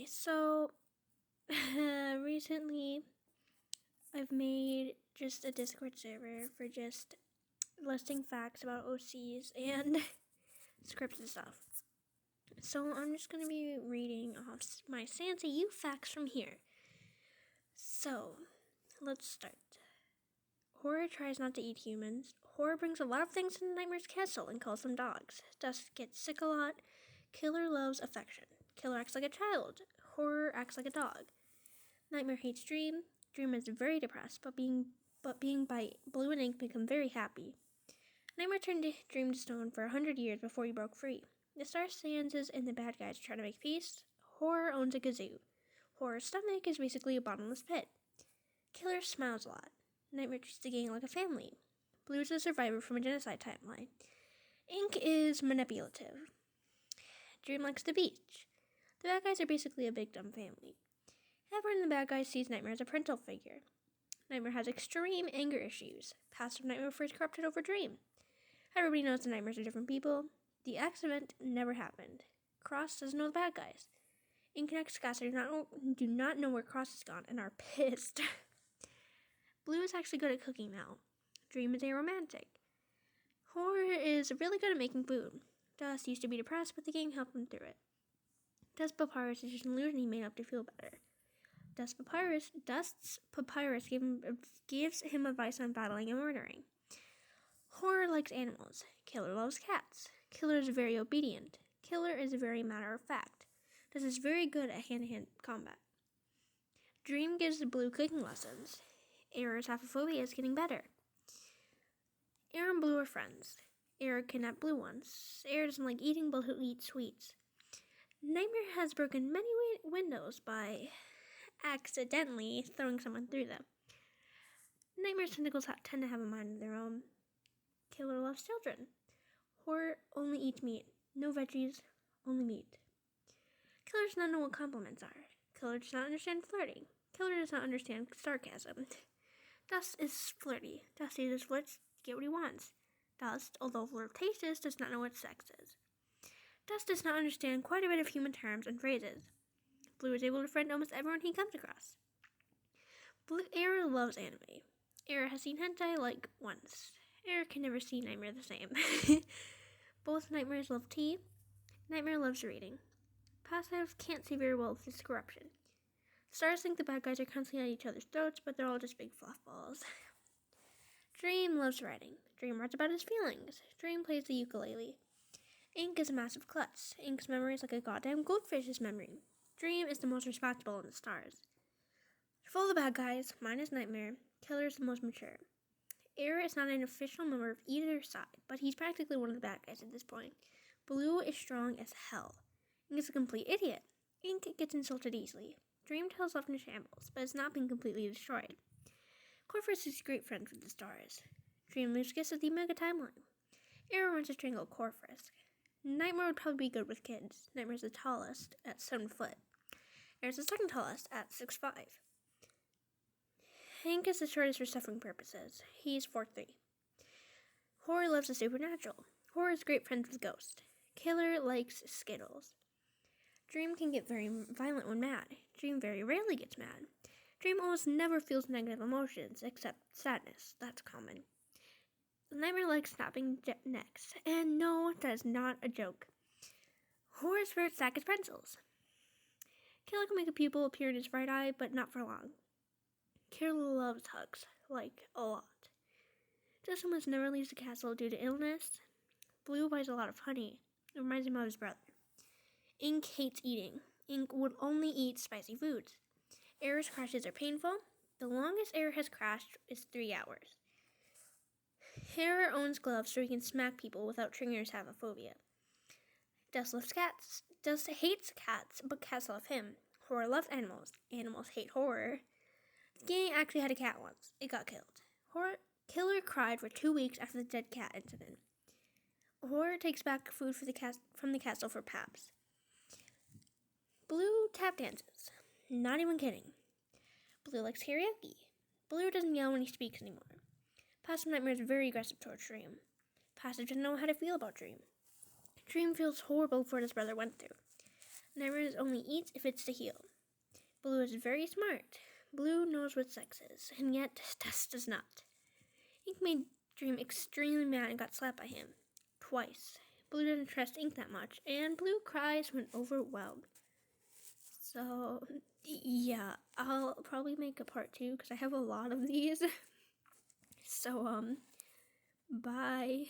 Okay, so recently I've made just a Discord server for just listing facts about OCs and scripts and stuff. So I'm just going to be reading off my Santa U facts from here. So, let's start. Horror tries not to eat humans. Horror brings a lot of things to Nightmare's castle and calls them dogs. Dust gets sick a lot. Killer loves affection. Killer acts like a child. Horror acts like a dog. Nightmare hates Dream. Dream is very depressed, but being by Blue and Ink become very happy. Nightmare turned Dream to stone for 100 years before he broke free. The Star Stanzas and the bad guys try to make peace. Horror owns a kazoo. Horror's stomach is basically a bottomless pit. Killer smiles a lot. Nightmare treats the gang like a family. Blue is a survivor from a genocide timeline. Ink is manipulative. Dream likes the beach. The bad guys are basically a big dumb family. Everyone in the bad guys sees Nightmare as a parental figure. Nightmare has extreme anger issues. Passive Nightmare first corrupted over Dream. Everybody knows the Nightmares are different people. The accident never happened. Cross doesn't know the bad guys. Ink and X-Gas do not know where Cross has gone and are pissed. Blue is actually good at cooking now. Dream is aromantic. Horror is really good at making food. Dust used to be depressed, but the gang helped him through it. Dust's Papyrus is just an illusion he made up to feel better. Dust's Papyrus gives him advice on battling and murdering. Horror likes animals. Killer loves cats. Killer is very obedient. Killer is very matter of fact. Dust is very good at hand-to-hand combat. Dream gives the Blue cooking lessons. Error's aphophobia is getting better. Error and Blue are friends. Error kidnapped Blue once. Error doesn't like eating, but he'll eat sweets. Nightmare has broken many windows by accidentally throwing someone through them. Nightmare's tentacles tend to have a mind of their own. Killer loves children. Horror only eats meat. No veggies, only meat. Killer does not know what compliments are. Killer does not understand flirting. Killer does not understand sarcasm. Dust is flirty. Dust uses flirts to get what he wants. Dust, although flirtatious, does not know what sex is. Dust does not understand quite a bit of human terms and phrases. Blue is able to friend almost everyone he comes across. Error loves anime. Error has seen hentai like once. Error can never see Nightmare the same. Both Nightmares love tea. Nightmare loves reading. Passive can't see very well with his corruption. Stars think the bad guys are constantly at each other's throats, but they're all just big fluff balls. Dream loves writing. Dream writes about his feelings. Dream plays the ukulele. Ink is a massive klutz. Ink's memory is like a goddamn goldfish's memory. Dream is the most respectable in the stars. For all the bad guys, mine is Nightmare. Killer is the most mature. Error is not an official member of either side, but he's practically one of the bad guys at this point. Blue is strong as hell. Ink is a complete idiot. Ink gets insulted easily. Dream tells left in shambles, but has not been completely destroyed. Corvus is great friends with the stars. Dream loses gifts of the Mega Timeline. Error wants to strangle Corvus. Nightmare would probably be good with kids. Nightmare's the tallest at 7 foot. Error's the second tallest at 6'5". Ink is the shortest for suffering purposes. He's 4'3". Horror loves the supernatural. Horror is great friends with Ghost. Killer likes Skittles. Dream can get very violent when mad. Dream very rarely gets mad. Dream almost never feels negative emotions, except sadness. That's common. Nightmare likes snapping necks. And no, that is not a joke. Horror's favorite snack is pencils. Killer can make a pupil appear in his right eye, but not for long. Killer loves hugs, like a lot. Justin must never leaves the castle due to illness. Blue buys a lot of honey. It reminds him of his brother. Ink hates eating. Ink would only eat spicy foods. Error's crashes are painful. The longest Error has crashed is 3 hours. Error owns gloves so he can smack people without triggering his aphophobia. Dust loves cats. Dust hates cats, but cats love him. Horror loves animals. Animals hate horror. The gang actually had a cat once. It got killed. Killer cried for 2 weeks after the dead cat incident. Horror takes back food from the castle for paps. Blue tap dances. Not even kidding. Blue likes karaoke. Blue doesn't yell when he speaks anymore. Passive Nightmare is very aggressive towards Dream. Passive doesn't know how to feel about Dream. Dream feels horrible for what his brother went through. Nightmares only eats if it's to heal. Blue is very smart. Blue knows what sex is, and yet Tess does not. Ink made Dream extremely mad and got slapped by him. Twice. Blue doesn't trust Ink that much, and Blue cries when overwhelmed. So, yeah, I'll probably make a part 2 because I have a lot of these. So, bye.